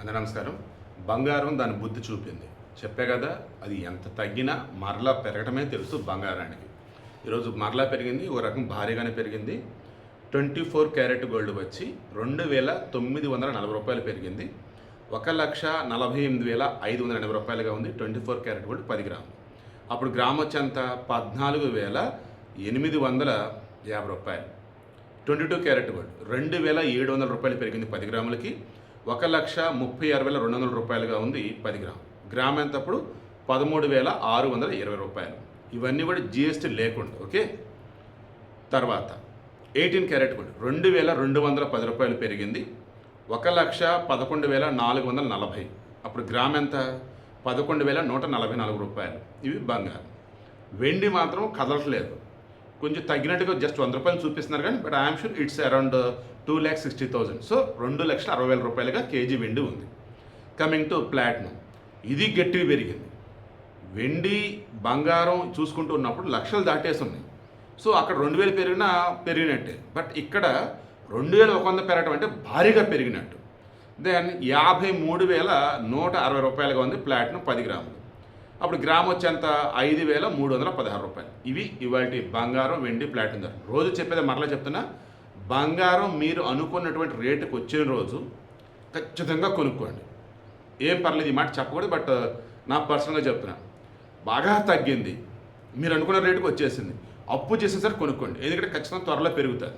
అందరూ నమస్కారం. బంగారం దాని బుద్ధి చూపింది. చెప్పే కదా, అది ఎంత తగ్గినా మరలా పెరగటమే తెలుసు బంగారానికి. ఈరోజు మరలా పెరిగింది, ఓ రకం భారీగానే పెరిగింది. 24 క్యారెట్ గోల్డ్ వచ్చి 2,940 రూపాయలు పెరిగింది. 1,48,580 రూపాయలుగా ఉంది 24 క్యారెట్ గోల్డ్ 10 గ్రాములు. అప్పుడు గ్రామ్ వచ్చి అంత 14,850 రూపాయలు. 22 క్యారెట్ గోల్డ్ 2,700 రూపాయలు పెరిగింది 10 గ్రాములకి. 1,36,200 రూపాయలుగా ఉంది 10 గ్రాములు. గ్రామ్ ఎంత అప్పుడు 13,620 రూపాయలు. ఇవన్నీ కూడా జిఎస్టీ లేకుండా. ఓకే. తర్వాత 18 క్యారెట్ గోల్డ్ 2,210 రూపాయలు పెరిగింది. 1,11,440. అప్పుడు గ్రామ్ ఎంత 11,144 రూపాయలు. ఇవి బంగారం. వెండి మాత్రం కదలట్లేదు, కొంచెం తగ్గినట్టుగా జస్ట్ 100 రూపాయలు చూపిస్తున్నారు కానీ but I'm sure it's around 2,60,000. So 2,60,000 రూపాయలుగా కేజీ వెండి ఉంది. కమింగ్ టు ప్లాటినం, ఇది గట్టిగా పెరిగింది. వెండి బంగారం చూసుకుంటూ ఉన్నప్పుడు లక్షలు దాటేసి ఉన్నాయి. సో అక్కడ 2,000 పెరిగినట్టే, బట్ ఇక్కడ 2,100 పెరగడం అంటే భారీగా పెరిగినట్టు. దెన్ 53,160 రూపాయలుగా ఉంది ప్లాటినం 10 గ్రాములు. అప్పుడు గ్రామ్ వచ్చేంత 5,316 రూపాయలు. ఇవి ఇవాళ బంగారం, వెండి, ప్లాటినం ధర. రోజు చెప్పేది మరలా చెప్తున్నా, బంగారం మీరు అనుకున్నటువంటి రేటుకి వచ్చిన రోజు ఖచ్చితంగా కొనుక్కోండి. ఏం పర్లేదు, ఈ మాట చెప్పకూడదు, బట్ నా పర్సనల్గా చెప్తున్నా. బాగా తగ్గింది, మీరు అనుకున్న రేటుకి వచ్చేసింది, అప్పు చేసిన సరే కొనుక్కోండి, ఎందుకంటే ఖచ్చితంగా త్వరలో పెరుగుతుంది.